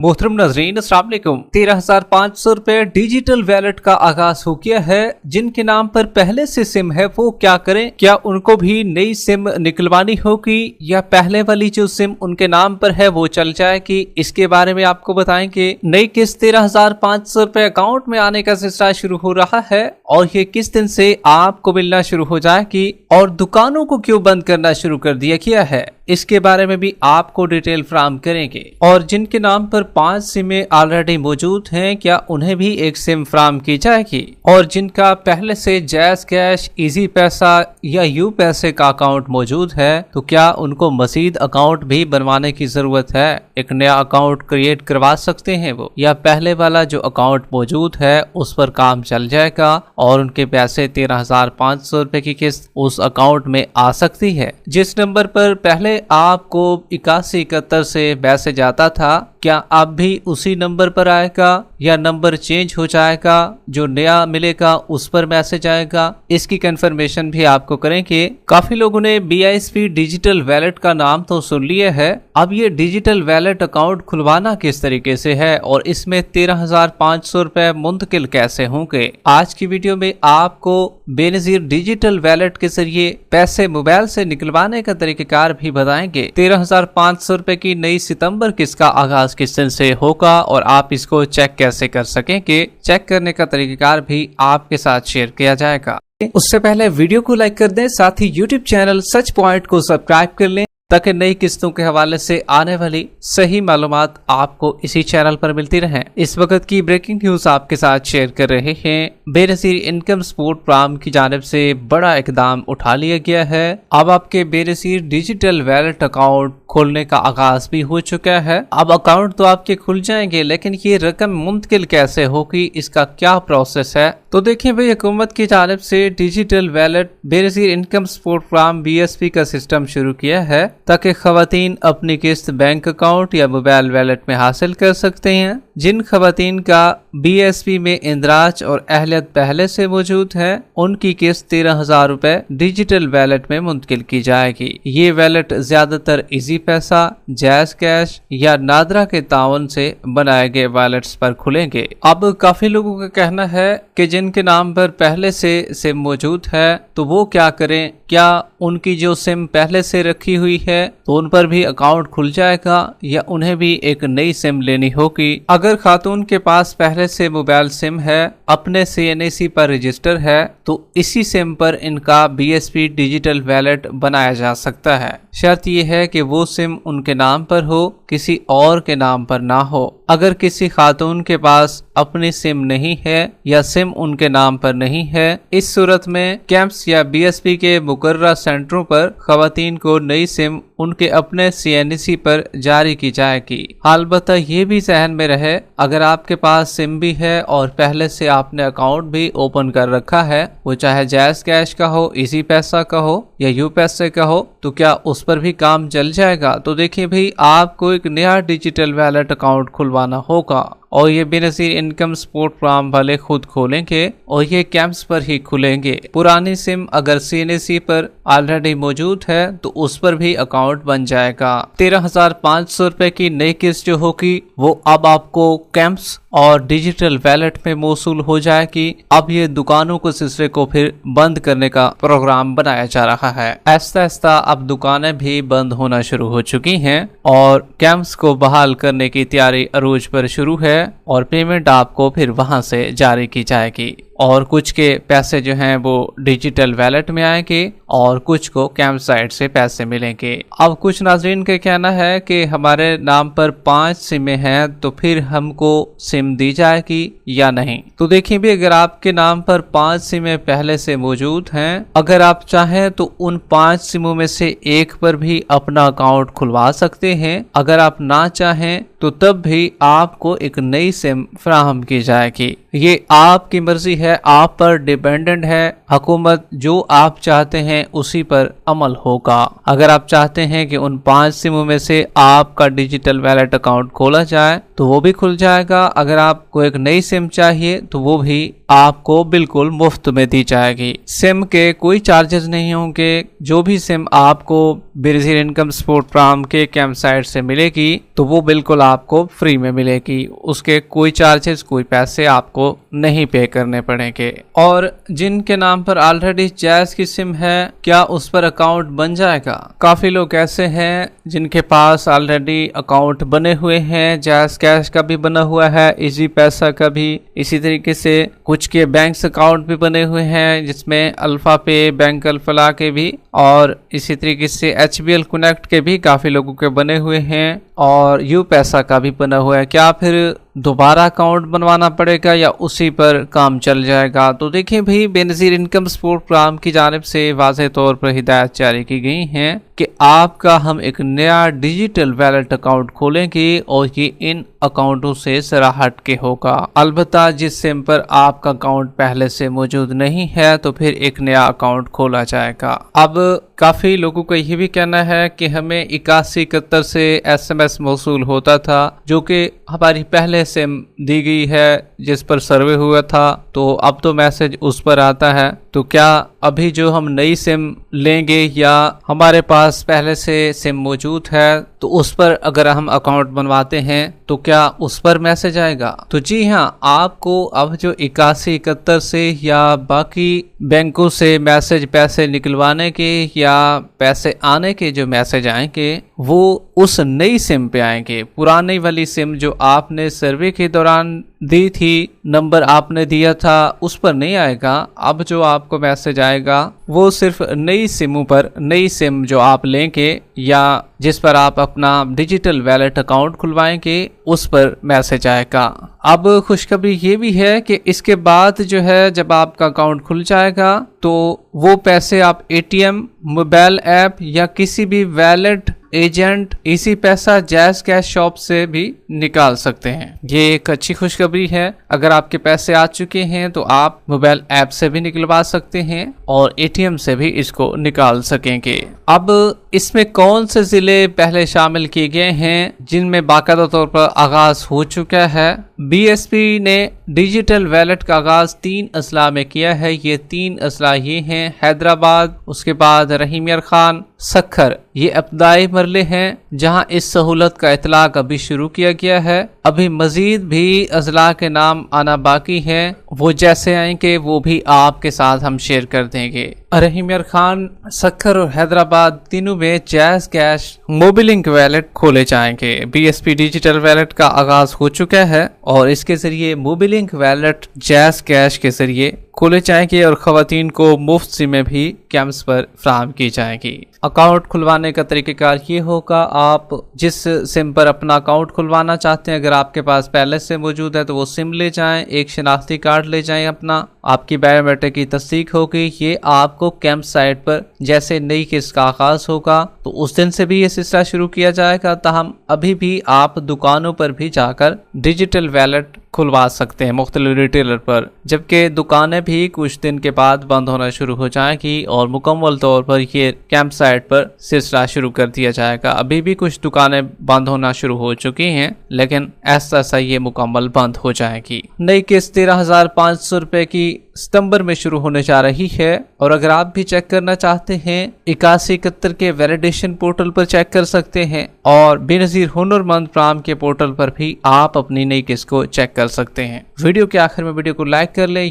मोहतरम नाज़रीन, अस्सलाम वालेकुम। 13,500 रुपए डिजिटल वैलेट का आगाज हो गया है। जिनके नाम पर पहले से सिम है वो क्या करें? क्या उनको भी नई सिम निकलवानी होगी या पहले वाली जो सिम उनके नाम पर है वो चल जाएगी? इसके बारे में आपको बताएंगे। नई किस्त 13,500 रुपए अकाउंट में आने का सिलसिला शुरू हो रहा है और ये किस दिन से आपको मिलना शुरू हो जाएगी और दुकानों को क्यों बंद करना शुरू कर दिया गया है, इसके बारे में भी आपको डिटेल फराहम करेंगे। और जिनके नाम पर 5 सिमें ऑलरेडी मौजूद हैं, क्या उन्हें भी एक सिम फराहम की जाएगी? और जिनका पहले से जैज़ कैश, इजी पैसा या यू पैसे का अकाउंट मौजूद है, तो क्या उनको मजीद अकाउंट भी बनवाने की जरूरत है? एक नया अकाउंट क्रिएट करवा सकते हैं वो, या पहले वाला जो अकाउंट मौजूद है उस पर काम चल जाएगा और उनके पैसे 13,500 रुपए की किस्त उस अकाउंट में आ सकती है? जिस नंबर पर पहले आपको 8171 से मैसेज आता था, क्या अब भी उसी नंबर पर आएगा या नंबर चेंज हो जाएगा? जो नया मिलेगा उस पर मैसेज आएगा? इसकी कंफर्मेशन भी आपको करेंगे। काफी लोगों ने BISP डिजिटल वैलेट का नाम तो सुन लिया है, अब ये डिजिटल वैलेट अकाउंट खुलवाना किस तरीके से है और इसमें 13,500 रुपए मुंतकिल कैसे होंगे? आज की वीडियो में आपको बेनजीर डिजिटल वैलेट के जरिए पैसे मोबाइल से निकलवाने का तरीकेकार भी बताएंगे। 13,500 रुपए की नई सितंबर किस्त का आगाज किस दिन से होगा और आप इसको चेक कैसे कर सकेंगे, चेक करने का तरीकेकार भी आपके साथ शेयर किया जाएगा। उससे पहले वीडियो को लाइक कर दें, साथ ही YouTube चैनल सच पॉइंट को सब्सक्राइब कर लें ताकि नई किस्तों के हवाले से आने वाली सही मालूमात आपको इसी चैनल पर मिलती रहें। इस वक्त की ब्रेकिंग न्यूज आपके साथ शेयर कर रहे हैं। बेनजीर इनकम सपोर्ट प्रोग्राम की जानिब से बड़ा इकदाम उठा लिया गया है। अब आपके बेनजीर डिजिटल वैलेट अकाउंट खोलने का आगाज भी हो चुका है। अब अकाउंट तो आपके खुल जाएंगे, लेकिन ये रकम मुंतकिल कैसे होगी, इसका क्या प्रोसेस है? तो देखिए भाई, हुकूमत की जानिब से digital wallet Benazir income support program BSP का सिस्टम शुरू किया है ताकि खवातीन अपनी किस्त बैंक अकाउंट या मोबाइल वैलेट में हासिल कर सकते हैं। जिन खवातीन का BSP में इंदराज और अहलियत पहले से मौजूद है, उनकी किस्त 13,000 रुपए डिजिटल वैलेट में मुंतकिल की जाएगी। ये वैलेट ज्यादातर इजी पैसा, जैज़ कैश या नादरा के ताउन से बनाए गए वैलेट्स पर खुलेंगे। अब काफी लोगों का कहना है कि जिनके नाम पर पहले से सिम मौजूद है तो वो क्या करें? क्या उनकी जो सिम पहले से रखी हुई है तो उन पर भी अकाउंट खुल जाएगा या उन्हें भी एक नई सिम लेनी होगी? अगर खातून के पास पहले से मोबाइल सिम है, अपने CNAC पर रजिस्टर है, तो इसी सिम पर इनका BSP डिजिटल वैलेट बनाया जा सकता है। शर्त यह है कि वो सिम उनके नाम पर हो, किसी और के नाम पर ना हो। अगर किसी खातून के पास अपनी सिम नहीं है या सिम उनके नाम पर नहीं है, इस सूरत में कैंप्स या BSP के मुकर्रर सेंटरों पर खवातीन को नई सिम उनके अपने CNAC पर जारी की जाएगी। अलबत्ता ये भी जहन में रहे, अगर आपके पास सिम भी है और पहले से आपने अकाउंट भी ओपन कर रखा है, वो चाहे जैज़ कैश का हो, इजी पैसा का हो या यू पैसे का हो, तो क्या उस पर भी काम चल जाएगा? तो देखिए भाई, आपको एक नया डिजिटल वैलेट अकाउंट खुलवाना होगा और ये बेनजीर इनकम सपोर्ट प्रोग्राम वाले खुद खोलेंगे और ये कैंप्स पर ही खुलेंगे। पुरानी सिम अगर CNAC पर ऑलरेडी मौजूद है तो उस पर भी अकाउंट बन जाएगा। 13,500 रुपए की नई किस्त जो होगी वो अब आपको कैंप्स और डिजिटल वैलेट में मौसूल हो जाएगी। अब ये दुकानों को सिलसिले को फिर बंद करने का प्रोग्राम बनाया जा रहा है। आहिस्ता आहिस्ता अब दुकानें भी बंद होना शुरू हो चुकी हैं और कैंप्स को बहाल करने की तैयारी अरूज पर शुरू है और पेमेंट आपको फिर वहां से जारी की जाएगी और कुछ के पैसे जो हैं वो डिजिटल वैलेट में आएंगे और कुछ को कैंप साइट से पैसे मिलेंगे। अब कुछ नाजरीन का कहना है कि हमारे नाम पर 5 सिमें हैं तो फिर हमको सिम दी जाएगी या नहीं? तो देखिए भी, अगर आपके नाम पर 5 सिमें पहले से मौजूद हैं, अगर आप चाहें तो उन 5 सिमों में से एक पर भी अपना अकाउंट खुलवा सकते हैं। अगर आप ना चाहें तो तब भी आपको एक नई सिम फराहम की जाएगी। ये आपकी मर्जी है, आप पर डिपेंडेंट है। हुकूमत जो आप चाहते हैं उसी पर अमल होगा। अगर आप चाहते हैं कि उन 5 सिमों में से आपका डिजिटल वैलेट अकाउंट खोला जाए तो वो भी खुल जाएगा। अगर आपको एक नई सिम चाहिए तो वो भी आपको बिल्कुल मुफ्त में दी जाएगी। सिम के कोई चार्जेस नहीं होंगे। जो भी सिम आपको बेनजीर इनकम सपोर्ट प्रोग्राम के कैंप साइट से मिलेगी तो वो बिल्कुल आपको फ्री में मिलेगी। उसके कोई चार्जेस, कोई पैसे आपको नहीं पे करने पड़ेंगे। और जिनके नाम पर ऑलरेडी जैज़ की सिम है, क्या उस पर अकाउंट बन जाएगा? काफी लोग ऐसे हैं जिनके पास ऑलरेडी अकाउंट बने हुए हैं। जैज़ कैश का भी बना हुआ है, इजी पैसा का भी, इसी तरीके से कुछ के बैंक अकाउंट भी बने हुए हैं जिसमें अल्फा पे, बैंक अल्फला के भी, और इसी तरीके से HBL कनेक्ट के भी काफी लोगों के बने हुए हैं, और यू पैसा का भी बना हुआ है। क्या फिर दोबारा अकाउंट बनवाना पड़ेगा या उसी पर काम चल जाएगा? तो देखिए भाई, बेनजीर इनकम सपोर्ट प्रोग्राम की जानिब से वाज़ेह तौर पर हिदायत जारी की गई हैं कि आपका हम एक नया डिजिटल वैलेट अकाउंट खोलेंगे और ये इन अकाउंटों से जरा हट के होगा। अलबत्ता जिस सिम पर आपका अकाउंट पहले से मौजूद नहीं है तो फिर एक नया अकाउंट खोला जाएगा। अब काफी लोगों का ये भी कहना है कि हमें 8171 से SMS मौसूल होता था, जो कि हमारी पहले सिम दी गई है जिस पर सर्वे हुआ था, तो अब तो मैसेज उस पर आता है। तो क्या अभी जो हम नई सिम लेंगे या हमारे पास पहले से सिम मौजूद है तो उस पर अगर हम अकाउंट बनवाते हैं तो क्या उस पर मैसेज आएगा? तो जी हाँ, आपको अब जो 8171 से या बाकी बैंकों से मैसेज पैसे निकलवाने के या पैसे आने के जो मैसेज आएंगे वो उस नई सिम पे आएंगे। पुरानी वाली सिम जो आपने सर्वे के दौरान दी थी, नंबर आपने दिया था, उस पर नहीं आएगा। अब जो आपको मैसेज आएगा वो सिर्फ नई सिमों पर, नई सिम जो आप लेंगे या जिस पर आप अपना डिजिटल वैलेट अकाउंट खुलवाएंगे उस पर मैसेज आएगा। अब खुशखबरी ये भी है कि इसके बाद जो है जब आपका अकाउंट खुल जाएगा तो वो पैसे आप ATM, मोबाइल ऐप या किसी भी वैलेट एजेंट, इसी पैसा, जैज़ कैश शॉप से भी निकाल सकते हैं। ये एक अच्छी खुशखबरी है। अगर आपके पैसे आ चुके हैं तो आप मोबाइल ऐप से भी निकलवा सकते हैं और ATM से भी इसको निकाल सकेंगे। अब इसमें कौन से जिले पहले शामिल किए गए हैं जिनमें बाकायदा तौर पर आगाज हो चुका है? BSP ने डिजिटल वैलेट का आगाज 3 अजला में किया है। ये 3 अजला ये हैं: हैदराबाद, उसके बाद रहीम यार खान, सखर। ये इब्तदाई मरले हैं जहां इस सहूलत का इतलाक अभी शुरू किया गया है। अभी मजीद भी अजला के नाम आना बाकी है, वो जैसे आएंगे वो भी आपके साथ हम शेयर कर देंगे। रहीम यार खान, सखर और हैदराबाद तीनों में जैज़ कैश मोबिलिंक वैलेट खोले जाएंगे। BSP डिजिटल वैलेट का आगाज हो चुका है और इसके जरिए मोबिलिंक वैलेट जैज़ कैश के जरिए खोले जाएंगे और खवातीन को मुफ्त सिमें भी कैंप्स पर फ्राहम की जाएंगी। अकाउंट खुलवाने का तरीकेकार ये होगा, आप जिस सिम पर अपना अकाउंट खुलवाना चाहते हैं, अगर आपके पास पहले से मौजूद है तो वो सिम ले जाएं, एक शनाख्ती कार्ड ले जाएं अपना, आपकी बायोमेट्रिक की तस्दीक होगी। ये आपको कैंप साइट पर जैसे नई किस्त का आगाज होगा तो उस दिन से भी ये सिलसिला शुरू किया जाएगा। ताहम अभी भी आप दुकानों पर भी जाकर डिजिटल वैलेट खुलवा सकते हैं मुख्तलिफ रिटेलर पर, जबकि दुकानें भी कुछ दिन के बाद बंद होना शुरू हो जाएगी और मुकम्मल तौर पर ये कैंप साइट पर सिलसिला शुरू कर दिया जाएगा। अभी भी कुछ दुकानें बंद होना शुरू हो चुकी हैं लेकिन ऐसा ये मुकम्मल बंद हो जाएगी। नई किस्त 13,500 रुपए की सितंबर में शुरू होने जा रही है और अगर आप भी चेक करना चाहते हैं 8171 के वैलिडेशन पोर्टल पर चेक कर सकते हैं और बेनजीर हुनरमंद प्रोग्राम के पोर्टल पर भी आप अपनी नई किस्त को चेक कर सकते हैं। वीडियो के आखिर में वीडियो को लाइक कर लें।